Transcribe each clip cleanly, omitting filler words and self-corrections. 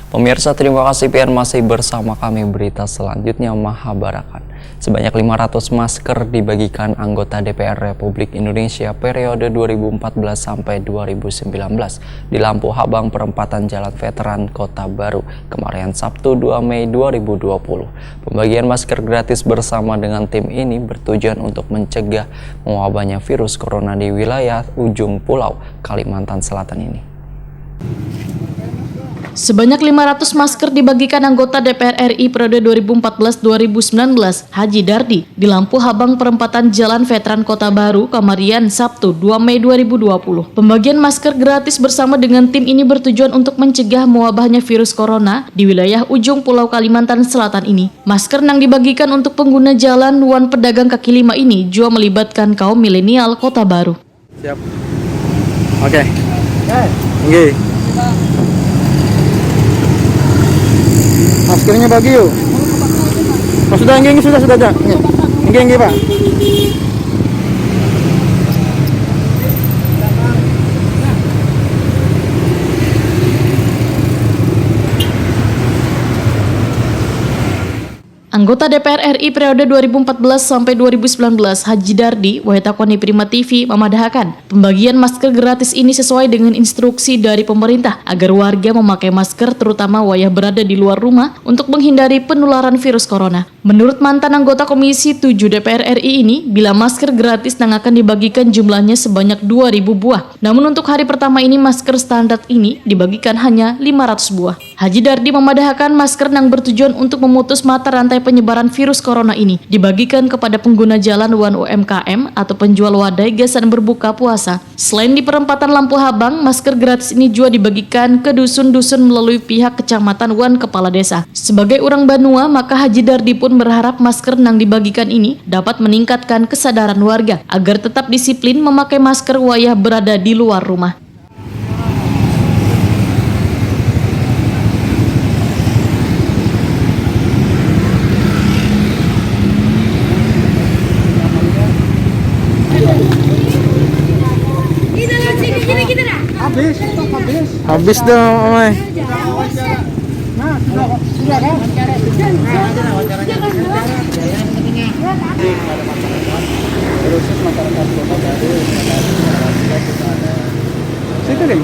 Pemirsa, terima kasih PR masih bersama kami. Berita selanjutnya Mahabarakan. Sebanyak 500 masker dibagikan anggota DPR Republik Indonesia periode 2014 sampai 2019 di Lampu Habang perempatan Jalan Veteran Kota Baru kemarin Sabtu 2 Mei 2020. Pembagian masker gratis bersama dengan tim ini bertujuan untuk mencegah mewabahnya virus corona di wilayah ujung pulau Kalimantan Selatan ini. Sebanyak 500 masker dibagikan anggota DPR RI periode 2014-2019 Haji Dardi di Lampu Habang perempatan Jalan Veteran Kota Baru Kamarian Sabtu 2 Mei 2020. Pembagian masker gratis bersama dengan tim ini bertujuan untuk mencegah mewabahnya virus corona di wilayah ujung pulau Kalimantan Selatan ini. Masker yang dibagikan untuk pengguna jalan wan pedagang kaki lima ini juga melibatkan kaum milenial Kota Baru. Siap. Oke. Oke. Maskernya bagi yuk. Oh, sudah aja. Enggak, Pak. Anggota DPR RI periode 2014 sampai 2019 Haji Dardi, Wahetakoni Prima TV memadahkan pembagian masker gratis ini sesuai dengan instruksi dari pemerintah agar warga memakai masker terutama wayah berada di luar rumah untuk menghindari penularan virus corona. Menurut mantan anggota Komisi 7 DPR RI ini, bila masker gratis yang akan dibagikan jumlahnya sebanyak 2.000 buah. Namun untuk hari pertama ini masker standar ini dibagikan hanya 500 buah. Haji Dardi memadahkan masker yang bertujuan untuk memutus mata rantai penyebaran virus corona ini dibagikan kepada pengguna jalan wan UMKM atau penjual wadai gasan berbuka puasa. Selain di perempatan Lampu Habang, masker gratis ini juga dibagikan ke dusun-dusun melalui pihak kecamatan wan kepala desa. Sebagai orang Banua, maka Haji Dardi pun berharap masker yang dibagikan ini dapat meningkatkan kesadaran warga agar tetap disiplin memakai masker wayah berada di luar rumah. Habis dong, Omay. Nah, sudah kan? Situ deh.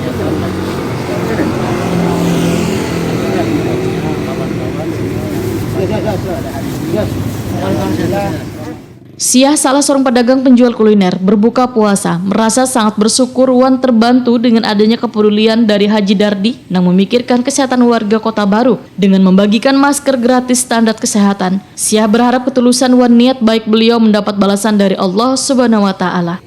Siah, salah seorang pedagang penjual kuliner berbuka puasa, merasa sangat bersyukur wan terbantu dengan adanya kepedulian dari Haji Dardi yang memikirkan kesehatan warga Kota Baru dengan membagikan masker gratis standar kesehatan. Siah berharap ketulusan wan niat baik beliau mendapat balasan dari Allah Subhanahu wa Ta'ala.